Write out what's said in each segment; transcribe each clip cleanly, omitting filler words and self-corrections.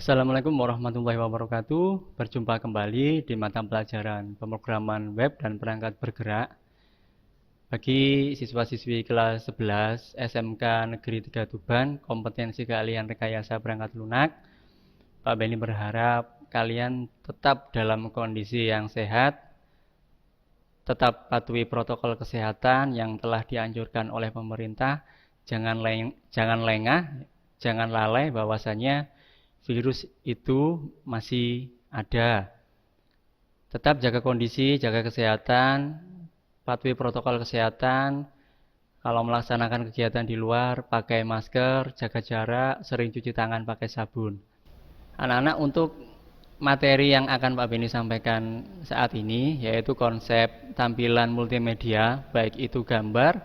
Assalamualaikum warahmatullahi wabarakatuh. Berjumpa kembali di mata pelajaran pemrograman web dan perangkat bergerak bagi siswa-siswi kelas 11 SMK Negeri 3 Tuban, kompetensi keahlian rekayasa perangkat lunak. Pak Beni berharap kalian tetap dalam kondisi yang sehat, tetap patuhi protokol kesehatan yang telah dianjurkan oleh pemerintah. Jangan lengah, jangan lalai bahwasanya virus itu masih ada. Tetap jaga kondisi, jaga kesehatan, patuhi protokol kesehatan. Kalau melaksanakan kegiatan di luar, pakai masker, jaga jarak, sering cuci tangan pakai sabun. Anak-anak, untuk materi yang akan Pak Beni sampaikan saat ini yaitu konsep tampilan multimedia, baik itu gambar,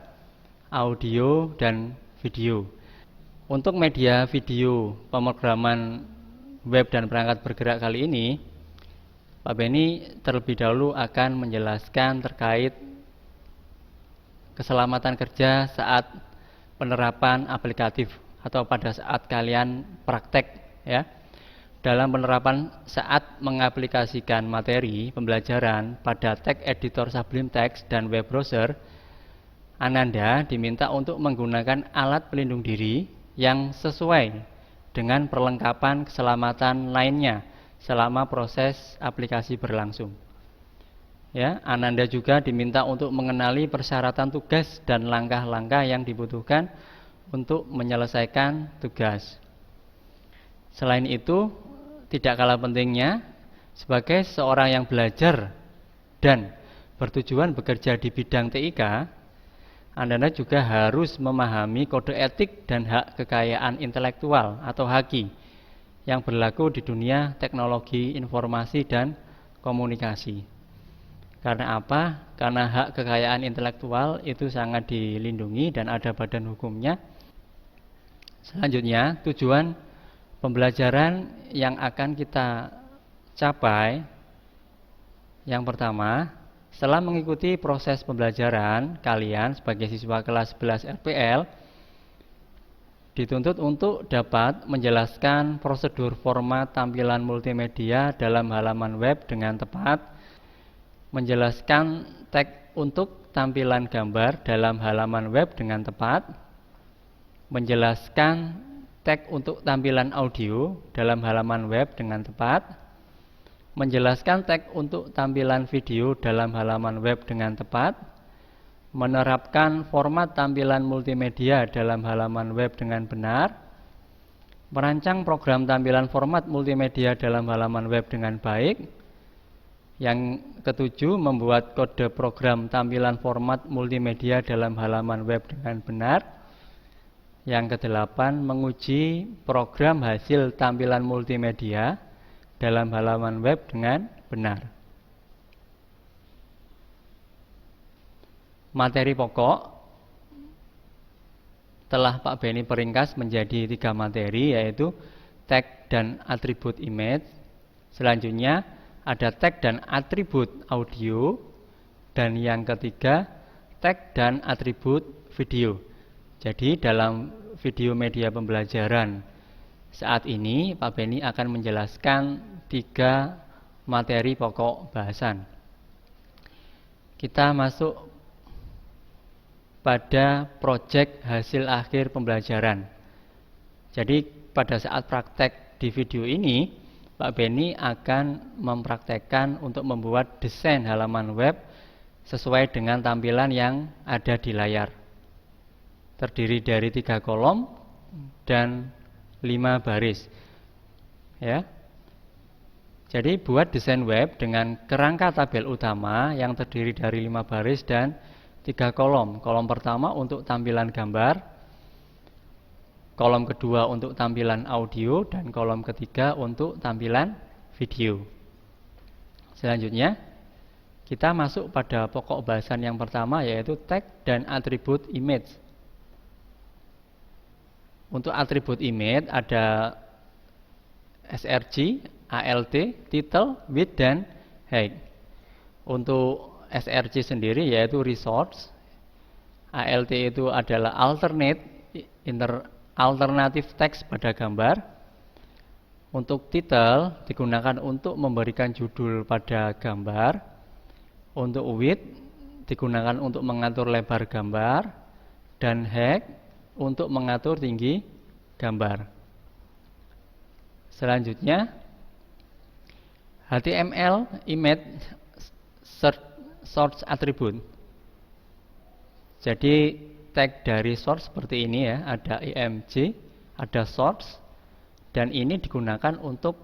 audio, dan video. Untuk media video pemrograman web dan perangkat bergerak kali ini, Pak Beni terlebih dahulu akan menjelaskan terkait keselamatan kerja saat penerapan aplikatif atau pada saat kalian praktek, ya. Dalam penerapan saat mengaplikasikan materi pembelajaran pada teks editor Sublime Text dan web browser, Ananda diminta untuk menggunakan alat pelindung diri yang sesuai dengan perlengkapan keselamatan lainnya selama proses aplikasi berlangsung. Ya, Ananda juga diminta untuk mengenali persyaratan tugas dan langkah-langkah yang dibutuhkan untuk menyelesaikan tugas. Selain itu, tidak kalah pentingnya, sebagai seorang yang belajar dan bertujuan bekerja di bidang TIK, Anda juga harus memahami kode etik dan hak kekayaan intelektual atau HAKI yang berlaku di dunia teknologi informasi dan komunikasi. Karena apa? Karena hak kekayaan intelektual itu sangat dilindungi dan ada badan hukumnya. Selanjutnya, tujuan pembelajaran yang akan kita capai, yang pertama, setelah mengikuti proses pembelajaran, kalian sebagai siswa kelas 11 RPL dituntut untuk dapat menjelaskan prosedur format tampilan multimedia dalam halaman web dengan tepat, menjelaskan teks untuk tampilan gambar dalam halaman web dengan tepat, menjelaskan teks untuk tampilan audio dalam halaman web dengan tepat, menjelaskan teks untuk tampilan video dalam halaman web dengan tepat, menerapkan format tampilan multimedia dalam halaman web dengan benar, merancang program tampilan format multimedia dalam halaman web dengan baik. Yang ketujuh, membuat kode program tampilan format multimedia dalam halaman web dengan benar. Yang kedelapan, menguji program hasil tampilan multimedia dalam halaman web dengan benar. Materi pokok telah Pak Beni peringkas menjadi 3 materi, yaitu tag dan atribut image. Selanjutnya ada tag dan atribut audio, dan yang ketiga tag dan atribut video. Jadi dalam video media pembelajaran saat ini Pak Beni akan menjelaskan 3 materi pokok bahasan. Kita masuk pada proyek hasil akhir pembelajaran. Jadi pada saat praktek di video ini, Pak Beni akan mempraktekkan untuk membuat desain halaman web sesuai dengan tampilan yang ada di layar. Terdiri dari 3 kolom dan 5 baris. Ya. Jadi buat desain web dengan kerangka tabel utama yang terdiri dari 5 baris dan 3 kolom. Kolom pertama untuk tampilan gambar, kolom kedua untuk tampilan audio, dan kolom ketiga untuk tampilan video. Selanjutnya, kita masuk pada pokok bahasan yang pertama, yaitu tag dan atribut image. Untuk atribut image ada src, alt, title, width, dan height. Untuk src sendiri yaitu resource, alt itu adalah alternative text pada gambar, Untuk title digunakan untuk memberikan judul pada gambar. Untuk width digunakan untuk mengatur lebar gambar. Dan height untuk mengatur tinggi gambar. Selanjutnya HTML image source attribute. Jadi tag dari source seperti ini ya, ada img, ada source, dan ini digunakan untuk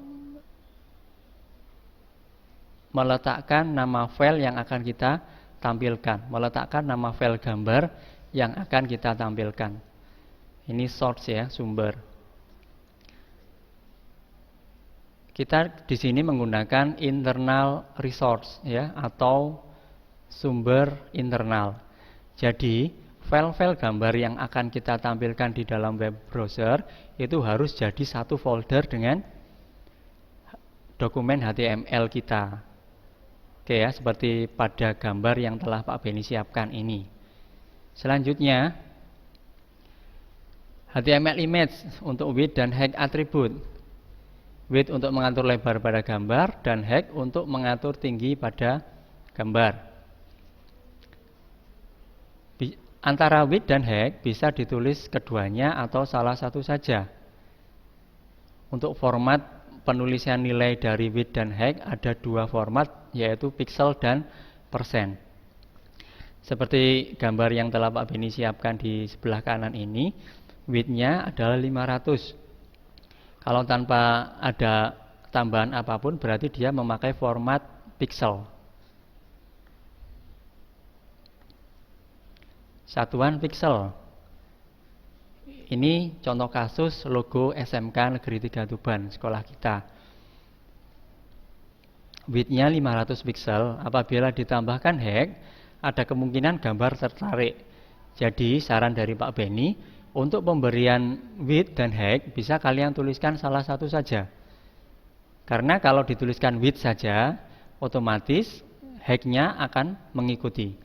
meletakkan nama file yang akan kita tampilkan, meletakkan nama file gambar yang akan kita tampilkan. Ini source ya, sumber. Kita di sini menggunakan internal resource ya, atau sumber internal. Jadi file-file gambar yang akan kita tampilkan di dalam web browser itu harus jadi satu folder dengan dokumen HTML kita. Oke ya, seperti pada gambar yang telah Pak Beni siapkan ini. Selanjutnya HTML image untuk width dan height attribute. Width untuk mengatur lebar pada gambar dan height untuk mengatur tinggi pada gambar. Antara width dan height bisa ditulis keduanya atau salah satu saja. Untuk format penulisan nilai dari width dan height ada dua format, yaitu pixel dan persen. Seperti gambar yang telah Pak Beni siapkan di sebelah kanan ini, width-nya adalah 500. Kalau tanpa ada tambahan apapun berarti dia memakai format pixel. Satuan pixel. Ini contoh kasus logo SMK Negeri 3 Tuban, sekolah kita. Width-nya 500 pixel. Apabila ditambahkan height, ada kemungkinan gambar tertarik. Jadi saran dari Pak Beni, untuk pemberian width dan height bisa kalian tuliskan salah satu saja. Karena kalau dituliskan width saja, otomatis height-nya akan mengikuti.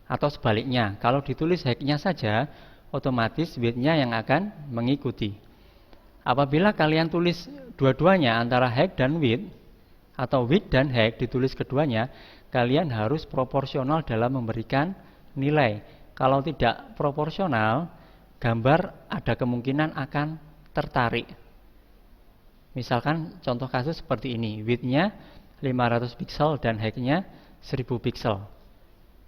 Atau sebaliknya, kalau ditulis height-nya saja, otomatis width-nya yang akan mengikuti. Apabila kalian tulis dua-duanya antara height dan width, atau width dan height ditulis keduanya, kalian harus proporsional dalam memberikan nilai. Kalau tidak proporsional, gambar ada kemungkinan akan tertarik. Misalkan contoh kasus seperti ini, width-nya 500 pixel dan height-nya 1000 pixel.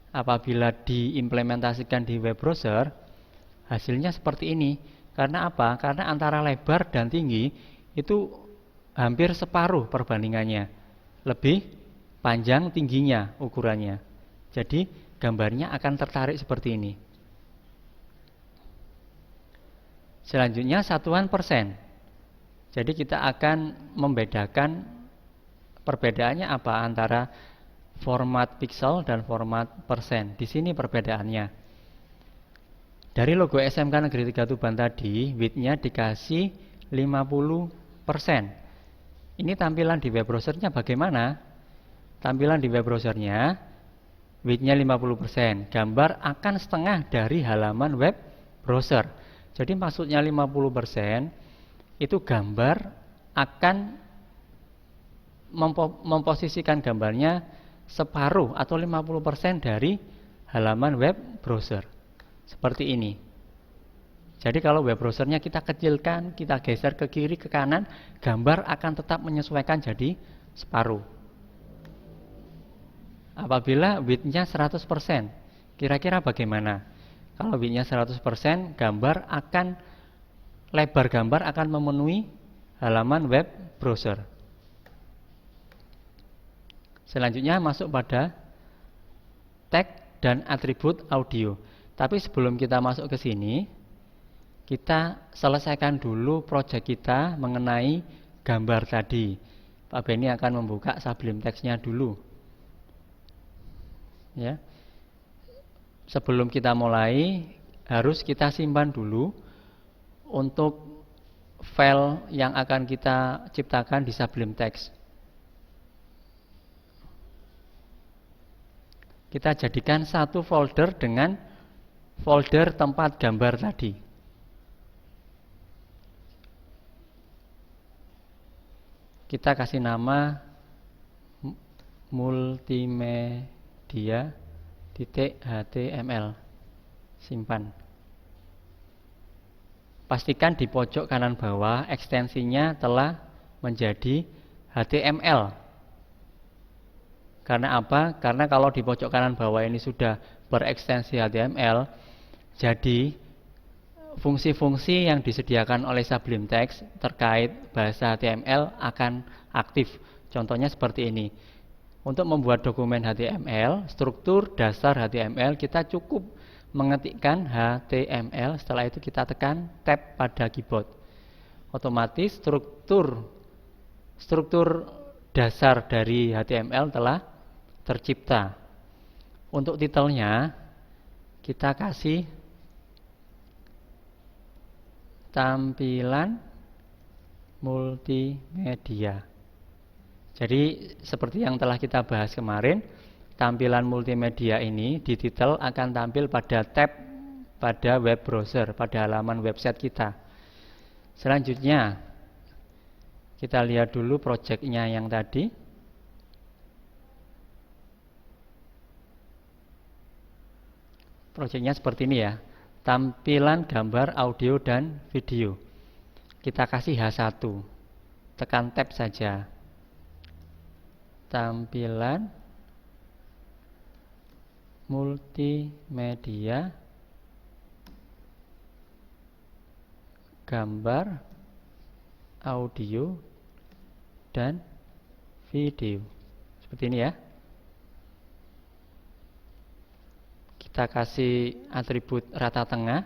Apabila diimplementasikan di web browser, hasilnya seperti ini. Karena apa? Karena antara lebar dan tinggi itu hampir separuh perbandingannya. Lebih panjang tingginya ukurannya. Jadi gambarnya akan tertarik seperti ini. Selanjutnya satuan persen. Jadi kita akan membedakan perbedaannya apa antara format pixel dan format persen. Di sini perbedaannya. Dari logo SMK Negeri 3 Tuban tadi, width-nya dikasih 50%. Ini tampilan di web browsernya bagaimana? Tampilan di web browsernya, width-nya 50%. Gambar akan setengah dari halaman web browser. Jadi maksudnya 50%, itu gambar akan memposisikan gambarnya separuh atau 50% dari halaman web browser. Seperti ini. Jadi kalau web browsernya kita kecilkan, kita geser ke kiri, ke kanan, gambar akan tetap menyesuaikan jadi separuh. Apabila width-nya 100%, kira-kira bagaimana? Kalau width-nya 100%, lebar gambar akan memenuhi halaman web browser. Selanjutnya masuk pada tag dan atribut audio. Tapi sebelum kita masuk ke sini, kita selesaikan dulu proyek kita mengenai gambar tadi. Pak Beni akan membuka Sublime Text-nya dulu. Ya. Sebelum kita mulai, harus kita simpan dulu untuk file yang akan kita ciptakan di Sublime Text. Kita jadikan satu folder dengan folder tempat gambar tadi. kita kasih nama multimedia .html, simpan. Pastikan di pojok kanan bawah ekstensinya telah menjadi HTML. Karena apa? Karena kalau di pojok kanan bawah ini sudah berekstensi HTML, jadi fungsi-fungsi yang disediakan oleh Sublime Text terkait bahasa HTML akan aktif. Contohnya seperti ini. Untuk membuat dokumen HTML, struktur dasar HTML, kita cukup mengetikkan HTML, setelah itu kita tekan tab pada keyboard. Otomatis struktur dasar dari HTML telah tercipta. Untuk titelnya kita kasih tampilan multimedia. Jadi seperti yang telah kita bahas kemarin, tampilan multimedia ini di titel akan tampil pada tab pada web browser, pada halaman website kita. Selanjutnya kita lihat dulu projectnya yang tadi. Projectnya seperti ini ya. Tampilan gambar, audio, dan video. Kita kasih H1. Tekan tab saja. Tampilan multimedia gambar, audio, dan video. Seperti ini ya. Kita kasih atribut rata tengah.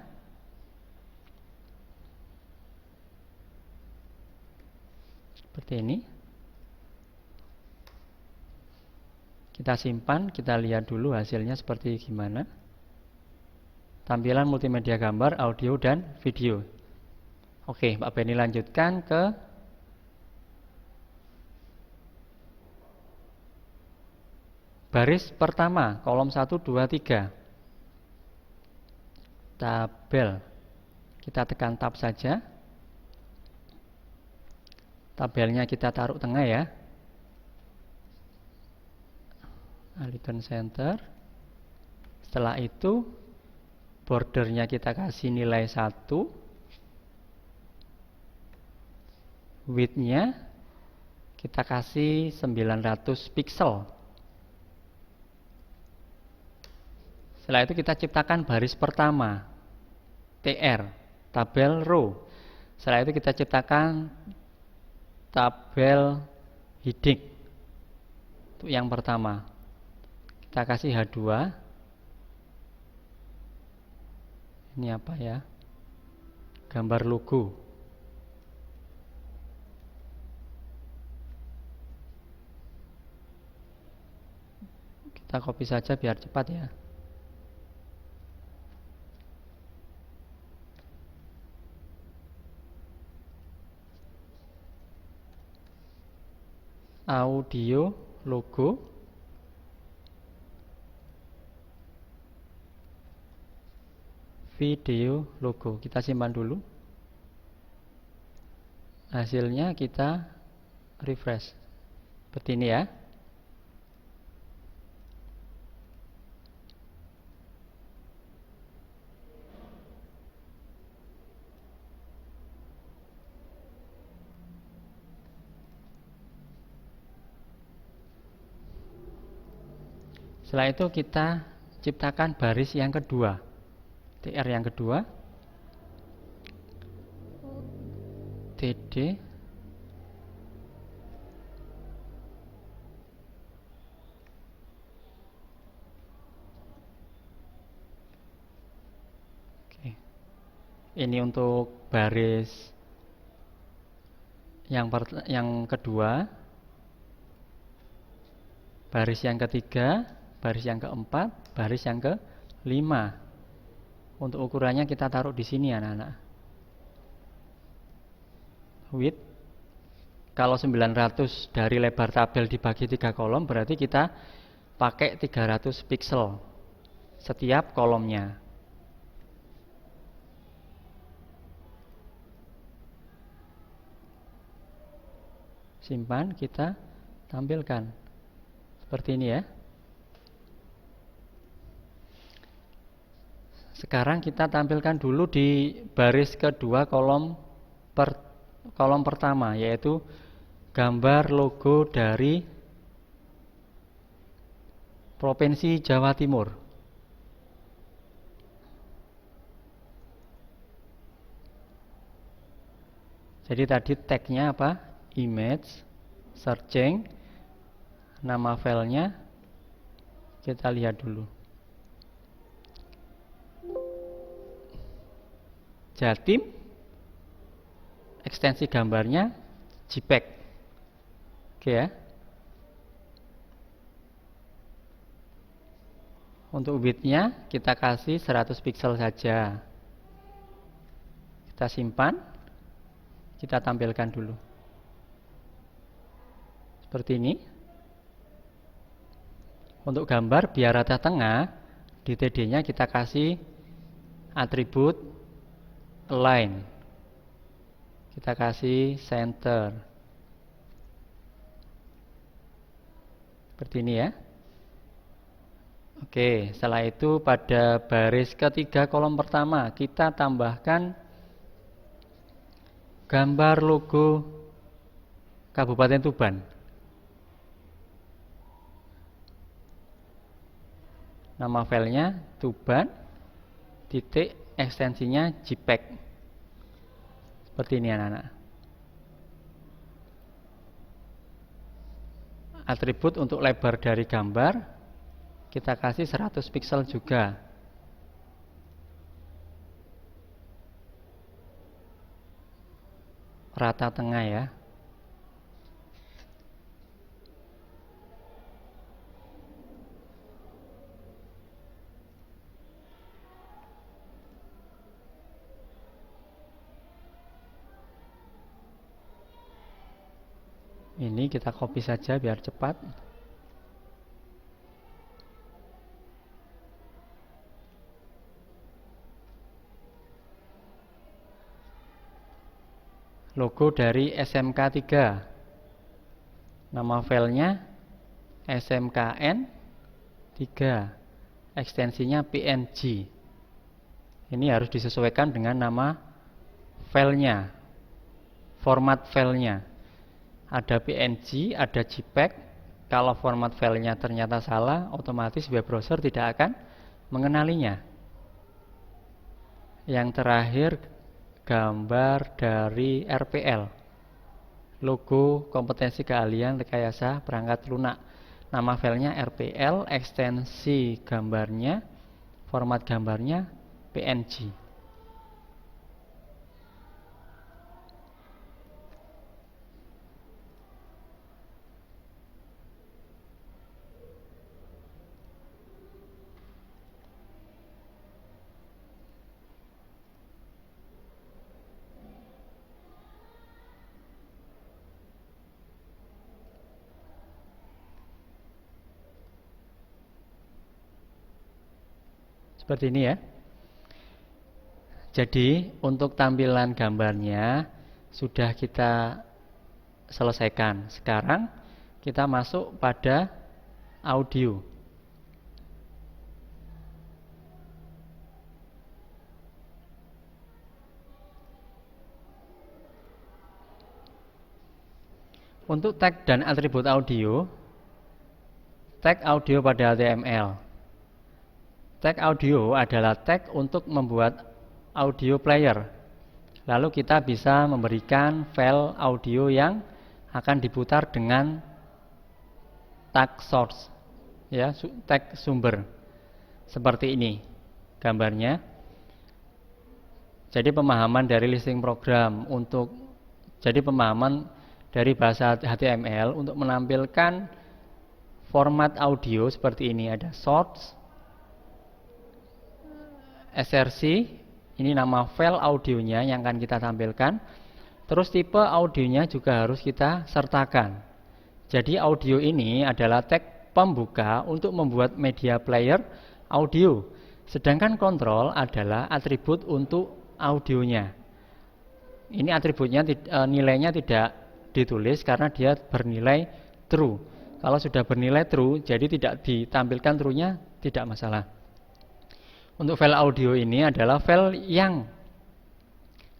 Seperti ini. Kita simpan, kita lihat dulu hasilnya seperti gimana. Tampilan multimedia gambar, audio, dan video. Oke, Pak Benny lanjutkan ke baris pertama, kolom 1, 2, 3. Tabel. Kita tekan tab saja. Tabelnya kita taruh tengah ya. Alihkan center. Setelah itu bordernya kita kasih nilai 1. Widthnya kita kasih 900 pixel. Setelah itu kita ciptakan baris pertama, TR, tabel row. Setelah itu kita ciptakan tabel heading. Untuk yang pertama kita kasih H2. Ini apa ya? Gambar logo. Kita copy saja biar cepat ya. Audio logo. Video logo. Kita simpan dulu. Hasilnya kita refresh. Seperti ini ya. Setelah itu kita ciptakan baris yang kedua, TR yang kedua, TD, oke. Ini untuk baris yang kedua, baris yang ketiga, baris yang keempat, baris yang kelima. Untuk ukurannya kita taruh di sini anak-anak. Width, kalau 900 dari lebar tabel dibagi 3 kolom, berarti kita pakai 300 pixel setiap kolomnya. simpan, kita tampilkan. Seperti ini ya. Sekarang kita tampilkan dulu di baris kedua kolom pertama, yaitu gambar logo dari Provinsi Jawa Timur. Jadi tadi tagnya apa? Image, searching, nama filenya kita lihat dulu. Jatim, ekstensi gambarnya JPEG. Oke ya. Untuk widthnya kita kasih 100 pixel saja. Kita simpan, kita tampilkan dulu. Seperti ini. Untuk gambar biar rata tengah, di TD-nya kita kasih atribut align. Kita kasih center. Seperti ini ya. Oke, setelah itu pada baris ketiga kolom pertama kita tambahkan gambar logo Kabupaten Tuban. Nama filenya Tuban, titik ekstensinya JPEG. Seperti ini anak-anak. Atribut untuk lebar dari gambar kita kasih 100 pixel juga. Rata tengah ya. Ini kita copy saja biar cepat. Logo dari SMK 3. Nama filenya SMKN 3. Ekstensinya PNG. Ini harus disesuaikan dengan nama filenya, format filenya. Ada PNG, ada JPEG. Kalau format filenya ternyata salah, otomatis web browser tidak akan mengenalinya. Yang terakhir, gambar dari RPL, logo kompetensi keahlian rekayasa perangkat lunak. Nama filenya RPL, ekstensi gambarnya, format gambarnya PNG. Seperti ini ya. Jadi untuk tampilan gambarnya sudah kita selesaikan. Sekarang kita masuk pada audio. Untuk tag dan atribut audio, tag audio pada HTML. Tag audio adalah tag untuk membuat audio player. Lalu kita bisa memberikan file audio yang akan diputar dengan tag source, ya, tag sumber. Seperti ini gambarnya. Jadi pemahaman dari listing program pemahaman dari bahasa HTML untuk menampilkan format audio seperti ini. Ada source, SRC, ini nama file audionya yang akan kita tampilkan. Terus tipe audionya juga harus kita sertakan. Jadi audio ini adalah tag pembuka untuk membuat media player audio. Sedangkan kontrol adalah atribut untuk audionya. Ini atributnya nilainya tidak ditulis karena dia bernilai true. Kalau sudah bernilai true, jadi tidak ditampilkan true-nya, tidak masalah. Untuk file audio ini adalah file yang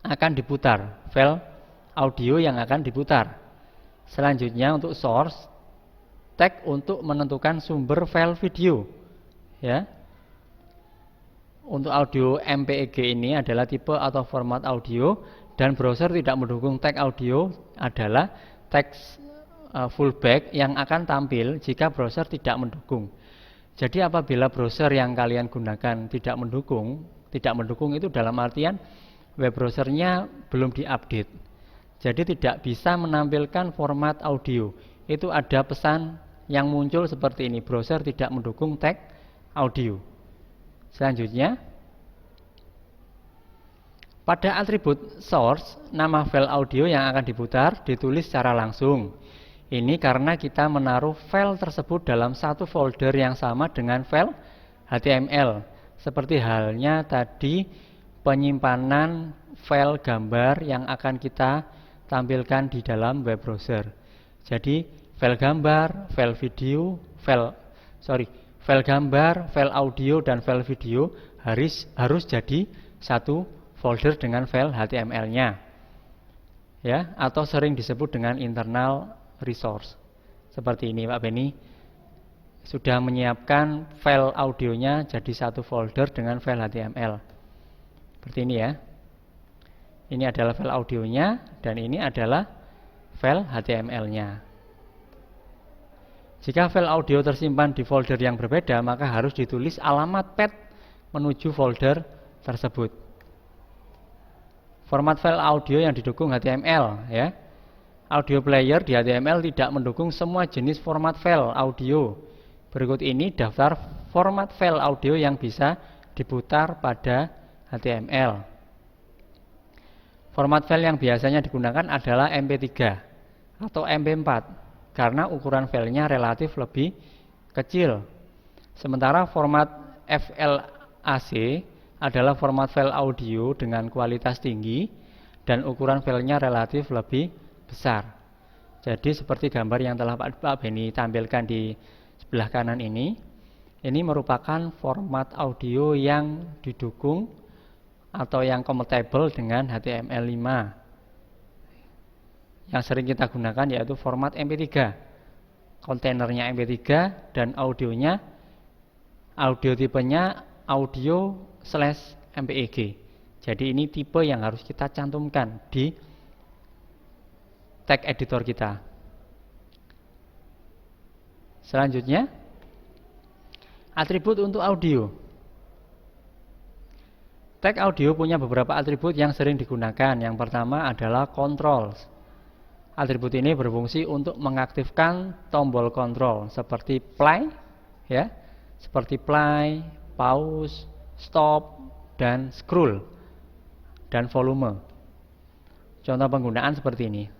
akan diputar, file audio yang akan diputar. Selanjutnya untuk source, tag untuk menentukan sumber file video. Ya. Untuk audio MPEG ini adalah tipe atau format audio, dan browser tidak mendukung tag audio adalah teks fallback yang akan tampil jika browser tidak mendukung. Jadi apabila browser yang kalian gunakan tidak mendukung itu dalam artian web browsernya belum diupdate. Jadi tidak bisa menampilkan format audio. Itu ada pesan yang muncul seperti ini, browser tidak mendukung tag audio. Selanjutnya, pada atribut source, nama file audio yang akan diputar ditulis secara langsung. Ini karena kita menaruh file tersebut dalam satu folder yang sama dengan file HTML. Seperti halnya tadi penyimpanan file gambar yang akan kita tampilkan di dalam web browser. Jadi file gambar, file video, file gambar, file audio, dan file video harus jadi satu folder dengan file HTML-nya. Ya, atau sering disebut dengan internal resource. Seperti ini Pak Beni sudah menyiapkan file audionya jadi satu folder dengan file HTML. Seperti ini ya. Ini adalah file audionya dan ini adalah file HTML-nya. Jika file audio tersimpan di folder yang berbeda, maka harus ditulis alamat path menuju folder tersebut. Format file audio yang didukung HTML ya. Audio player di HTML tidak mendukung semua jenis format file audio. Berikut ini daftar format file audio yang bisa diputar pada HTML. Format file yang biasanya digunakan adalah MP3 atau MP4 karena ukuran filenya relatif lebih kecil. Sementara format FLAC adalah format file audio dengan kualitas tinggi dan ukuran filenya relatif lebih besar. Jadi seperti gambar yang telah Pak Beni tampilkan di sebelah kanan ini merupakan format audio yang didukung atau yang compatible dengan HTML5. Yang sering kita gunakan yaitu format MP3. Kontainernya MP3 dan audionya audio tipenya audio/MPEG. Jadi ini tipe yang harus kita cantumkan di tag editor kita. Selanjutnya, atribut untuk audio. Tag audio punya beberapa atribut yang sering digunakan. Yang pertama adalah controls. Atribut ini berfungsi untuk mengaktifkan tombol kontrol seperti play, ya, seperti play, pause, stop, dan scroll, dan volume. Contoh penggunaan seperti ini.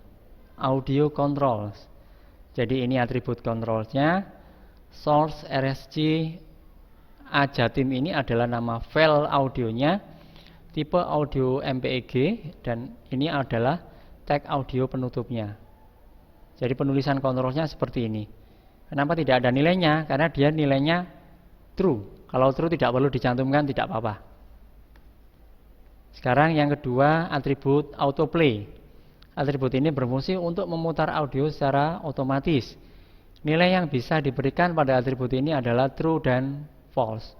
Audio controls. Jadi ini atribut controlsnya. Source RSG Ajatim ini adalah nama file audionya, tipe audio MPEG, dan ini adalah tag audio penutupnya. Jadi penulisan kontrolnya seperti ini. Kenapa tidak ada nilainya? Karena dia nilainya true. Kalau true tidak perlu dicantumkan, tidak apa-apa. Sekarang yang kedua, atribut autoplay. Atribut ini berfungsi untuk memutar audio secara otomatis. Nilai yang bisa diberikan pada atribut ini adalah true dan false.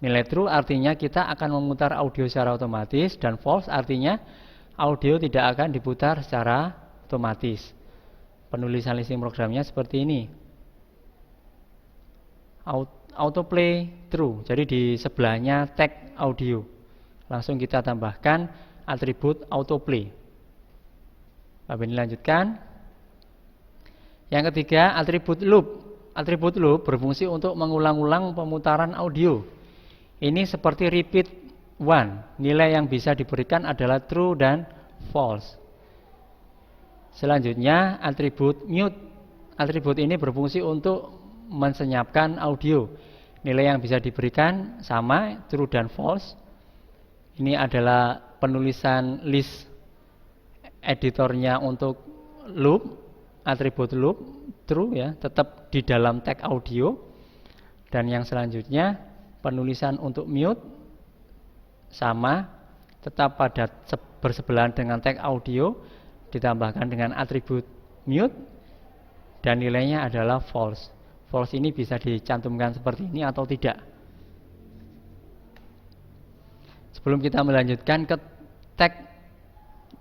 Nilai true artinya kita akan memutar audio secara otomatis, dan false artinya audio tidak akan diputar secara otomatis. Penulisan listing programnya seperti ini. Autoplay true. Jadi di sebelahnya tag audio. Langsung kita tambahkan atribut autoplay. Pak Beni lanjutkan. Yang ketiga, atribut loop. Atribut loop berfungsi untuk mengulang-ulang pemutaran audio. Ini seperti repeat one. Nilai yang bisa diberikan adalah true dan false. Selanjutnya, atribut mute. Atribut ini berfungsi untuk mensenyapkan audio. Nilai yang bisa diberikan sama, true dan false. Ini adalah penulisan list editornya untuk loop, atribut loop true ya, tetap di dalam tag audio. Dan yang selanjutnya penulisan untuk mute sama, tetap pada bersebelahan dengan tag audio, ditambahkan dengan atribut mute dan nilainya adalah false. False ini bisa dicantumkan seperti ini atau tidak. Sebelum kita melanjutkan ke tag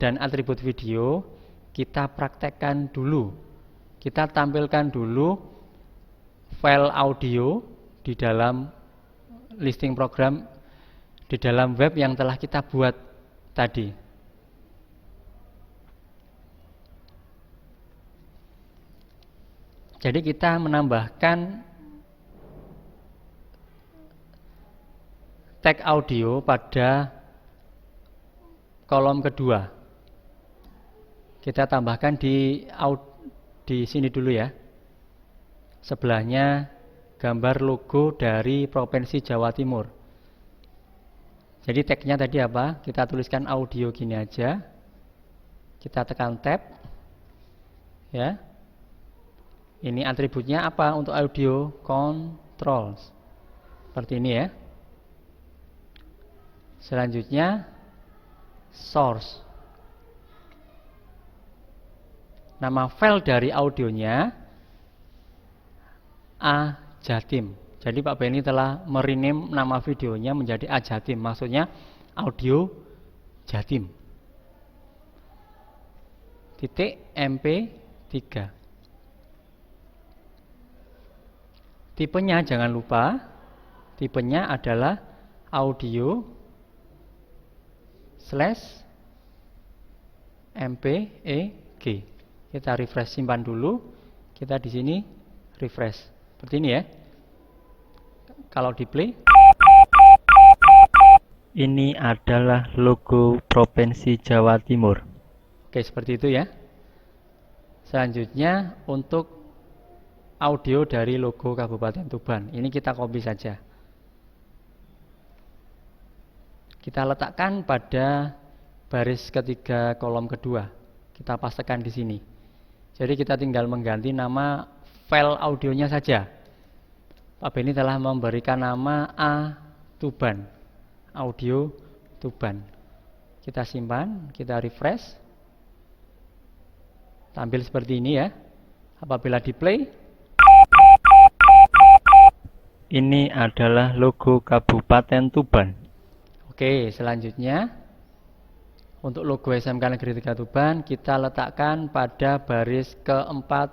dan atribut video, kita praktekkan dulu. Kita tampilkan dulu file audio di dalam listing program di dalam web yang telah kita buat tadi. Jadi kita menambahkan tag audio pada kolom kedua. Kita tambahkan di sini dulu ya. Sebelahnya gambar logo dari Provinsi Jawa Timur. Jadi tagnya tadi apa? Kita tuliskan audio gini aja. Kita tekan tab. Ya. Ini atributnya apa untuk audio? Controls. Seperti ini ya. Selanjutnya source. Nama file dari audionya A Jatim. Jadi Pak Benny telah merename nama videonya menjadi A Jatim. Maksudnya audio Jatim. .mp3. Tipenya jangan lupa. Tipenya adalah audio /mpeg. Kita refresh, simpan dulu. Kita di sini refresh. Seperti ini ya. Kalau di play, ini adalah logo Provinsi Jawa Timur. Oke, seperti itu ya. Selanjutnya untuk audio dari logo Kabupaten Tuban. Ini kita copy saja. Kita letakkan pada baris ketiga kolom kedua. Kita pastekan di sini. Jadi kita tinggal mengganti nama file audionya saja. Pak Benny telah memberikan nama A Tuban. Audio Tuban. Kita simpan, kita refresh. Tampil seperti ini ya. Apabila di play, ini adalah logo Kabupaten Tuban. Oke, selanjutnya untuk logo SMK Negeri 3 Tuban kita letakkan pada baris keempat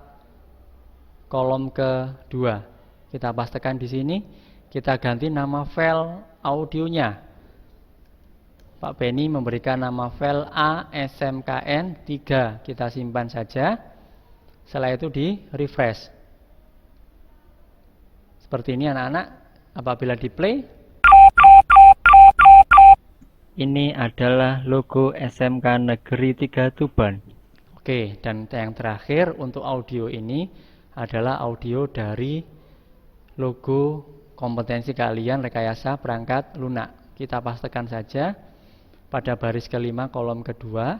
kolom kedua. Kita pastekan di sini, kita ganti nama file audionya. Pak Benny memberikan nama file ASMKN 3. Kita simpan saja. Setelah itu di refresh. Seperti ini anak-anak. Apabila di play, ini adalah logo SMK Negeri 3 Tuban. Oke, dan yang terakhir untuk audio ini adalah audio dari logo kompetensi keahlian rekayasa perangkat lunak. Kita pastekan saja pada baris kelima kolom kedua.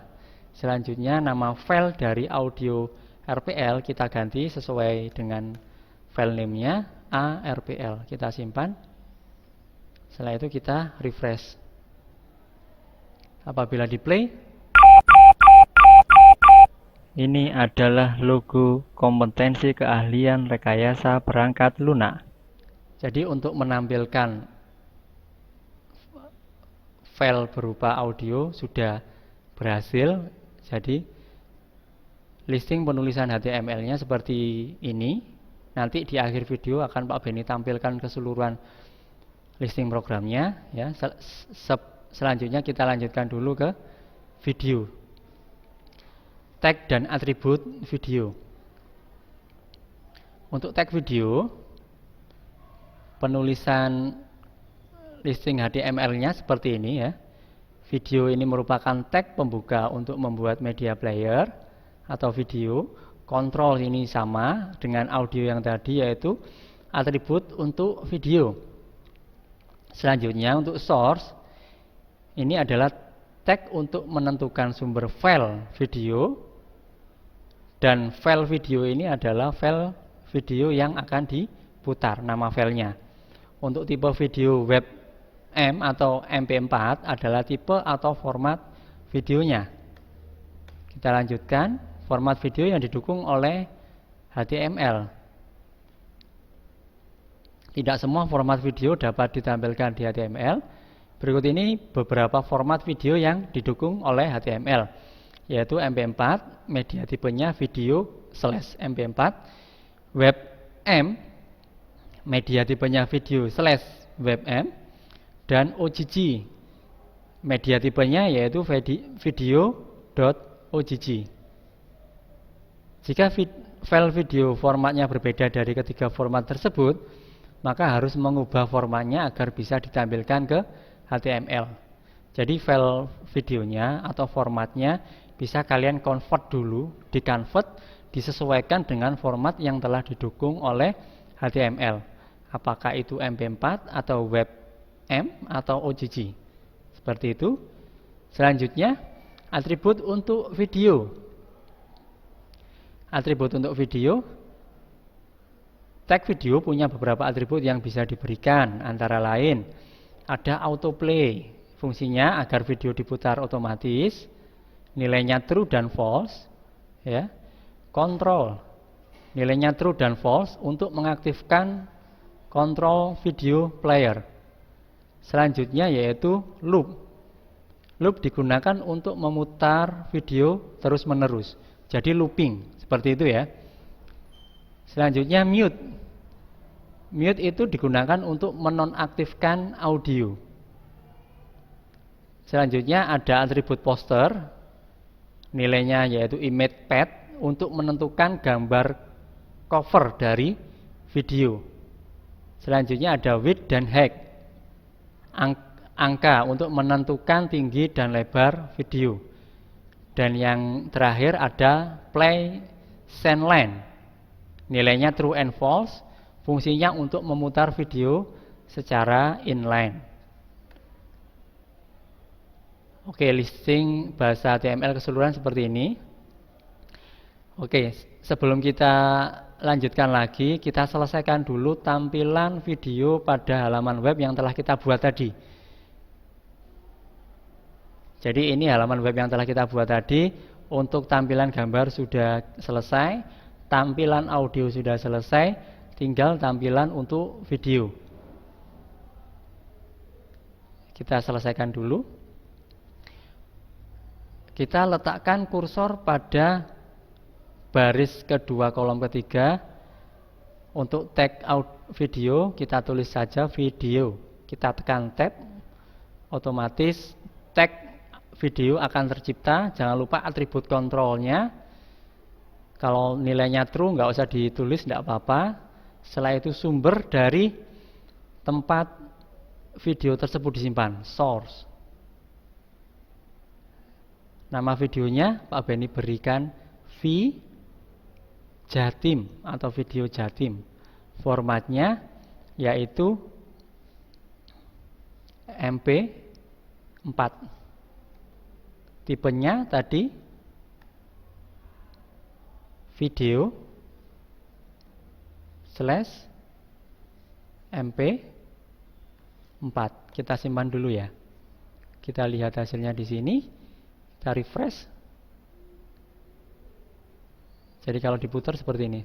Selanjutnya nama file dari audio RPL kita ganti sesuai dengan file name-nya ARPL. Kita simpan. Setelah itu kita refresh. Apabila di play, ini adalah logo kompetensi keahlian rekayasa perangkat lunak. Jadi untuk menampilkan file berupa audio sudah berhasil. Jadi listing penulisan HTML-nya seperti ini. Nanti di akhir video akan Pak Benny tampilkan keseluruhan listing programnya ya. Selanjutnya kita lanjutkan dulu ke video. Tag dan atribut video. Untuk tag video, penulisan listing HTML-nya seperti ini ya. Video ini merupakan tag pembuka untuk membuat media player atau video. Kontrol ini sama dengan audio yang tadi, yaitu atribut untuk video. Selanjutnya untuk source, ini adalah tag untuk menentukan sumber file video. Dan file video ini adalah file video yang akan diputar, nama filenya. Untuk tipe video WebM atau MP4 adalah tipe atau format videonya. Kita lanjutkan, format video yang didukung oleh HTML. Tidak semua format video dapat ditampilkan di HTML. Berikut ini beberapa format video yang didukung oleh HTML, yaitu MP4, media tipenya video /MP4, WebM, media tipenya video /WebM, dan OGG, media tipenya yaitu video.ogg. Jika file video formatnya berbeda dari ketiga format tersebut, maka harus mengubah formatnya agar bisa ditampilkan ke HTML. Jadi file videonya atau formatnya bisa kalian convert dulu, di-convert, disesuaikan dengan format yang telah didukung oleh HTML. Apakah itu MP4 atau WebM atau OGG. Seperti itu. Selanjutnya, atribut untuk video. Atribut untuk video. Tag video punya beberapa atribut yang bisa diberikan, antara lain ada autoplay, fungsinya agar video diputar otomatis, nilainya true dan false, ya. Control, nilainya true dan false untuk mengaktifkan control video player. Selanjutnya yaitu loop. Loop digunakan untuk memutar video terus-menerus. Jadi looping, seperti itu ya. Selanjutnya mute. Mute itu digunakan untuk menonaktifkan audio. Selanjutnya ada atribut poster, nilainya yaitu image path untuk menentukan gambar cover dari video. Selanjutnya ada width dan height, angka untuk menentukan tinggi dan lebar video. Dan yang terakhir ada play send line, nilainya true and false, fungsinya untuk memutar video secara inline. Oke, listing bahasa HTML keseluruhan seperti ini. Oke, sebelum kita lanjutkan lagi, kita selesaikan dulu tampilan video pada halaman web yang telah kita buat tadi. Jadi ini halaman web yang telah kita buat tadi. Untuk tampilan gambar sudah selesai, tampilan audio sudah selesai, tinggal tampilan untuk video. Kita selesaikan dulu. Kita letakkan kursor pada baris kedua kolom ketiga. Untuk tag out video, kita tulis saja video. Kita tekan tab, otomatis tag video akan tercipta. Jangan lupa atribut kontrolnya. Kalau nilainya true nggak usah ditulis, nggak apa-apa. Setelah itu sumber dari tempat video tersebut disimpan, source. Nama videonya Pak Benny berikan Jatim atau video Jatim. Formatnya yaitu MP4. Tipenya tadi video /MP4. Kita simpan dulu ya. Kita lihat hasilnya di sini. Kita refresh. Jadi kalau diputar seperti ini.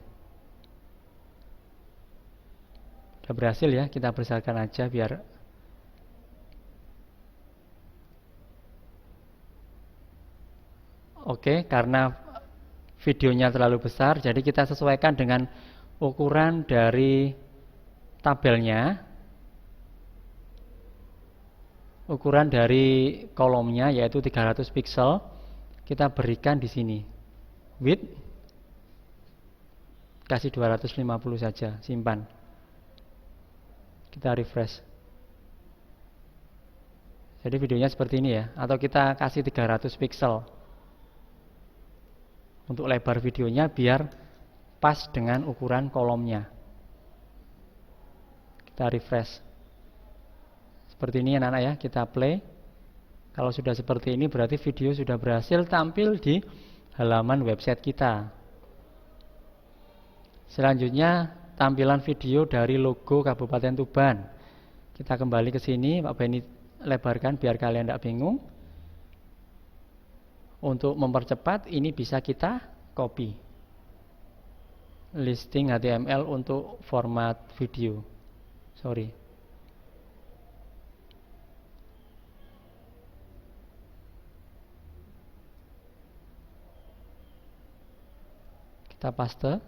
Sudah berhasil ya. Kita besarkan aja biar oke, karena videonya terlalu besar, jadi kita sesuaikan dengan ukuran dari tabelnya, ukuran dari kolomnya yaitu 300 pixel. Kita berikan di sini width, kasih 250 saja, simpan. Kita refresh. Jadi videonya seperti ini ya, atau kita kasih 300 pixel untuk lebar videonya biar pas dengan ukuran kolomnya. Kita refresh. Seperti ini anak-anak ya, kita play. Kalau sudah seperti ini berarti video sudah berhasil tampil di halaman website kita. Selanjutnya tampilan video dari logo Kabupaten Tuban. Kita kembali ke sini, Pak Beni lebarkan biar kalian tidak bingung. Untuk mempercepat ini bisa kita copy. Listing HTML untuk format video. Sorry. Kita paste.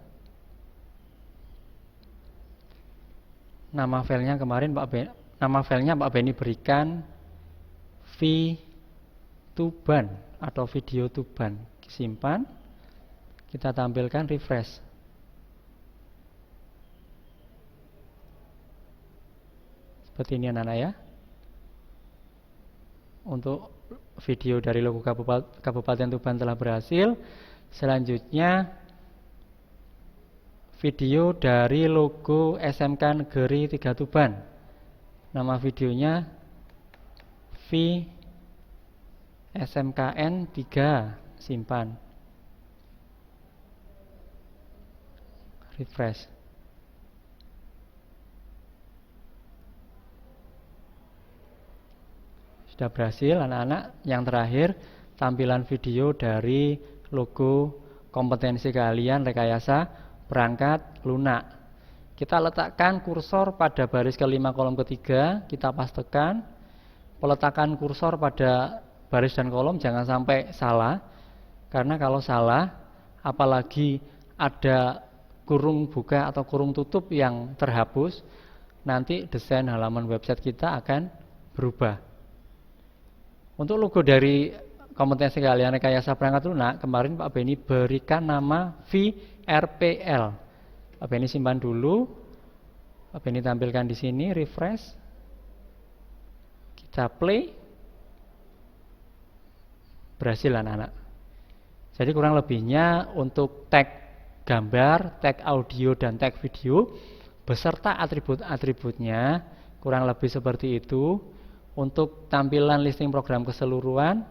Nama filenya kemarin nama filenya Pak Beni berikan Tuban atau video Tuban. Simpan. Kita tampilkan, refresh. Seperti ini anak-anak ya. Untuk video dari logo Kabupaten Tuban telah berhasil. Selanjutnya video dari logo SMK Negeri 3 Tuban. Nama videonya SMKN 3. Simpan. Refresh. Sudah berhasil anak-anak. Yang terakhir, tampilan video dari logo kompetensi kalian rekayasa perangkat lunak. Kita letakkan kursor pada baris kelima kolom ketiga, kita pastekan. Peletakan kursor pada baris dan kolom jangan sampai salah, karena kalau salah, apalagi ada kurung buka atau kurung tutup yang terhapus, nanti desain halaman website kita akan berubah. Untuk logo dari kompetensi kalian rekayasa perangkat lunak, kemarin Pak Beni berikan nama VRPL. Pak Beni simpan dulu. Pak Beni tampilkan di sini, refresh. Kita play. Berhasil anak-anak. Jadi kurang lebihnya untuk tag gambar, tag audio, dan tag video beserta atribut-atributnya kurang lebih seperti itu. Untuk tampilan listing program keseluruhan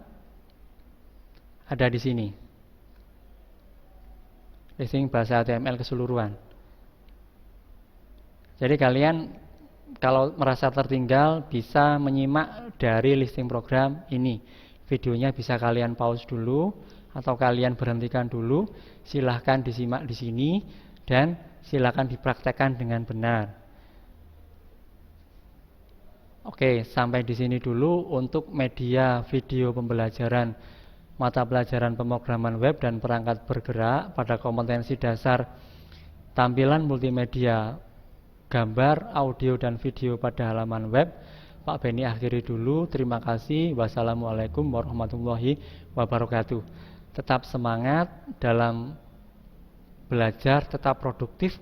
ada di sini. Listing bahasa HTML keseluruhan. Jadi kalian kalau merasa tertinggal bisa menyimak dari listing program ini. Videonya bisa kalian pause dulu atau kalian berhentikan dulu. Silahkan disimak di sini dan silahkan dipraktekkan dengan benar. Oke, sampai di sini dulu untuk media video pembelajaran mata pelajaran pemrograman web dan perangkat bergerak pada kompetensi dasar tampilan multimedia gambar, audio, dan video pada halaman web. Pak Beni akhiri dulu. Terima kasih. Wassalamualaikum warahmatullahi wabarakatuh. Tetap semangat dalam belajar, tetap produktif.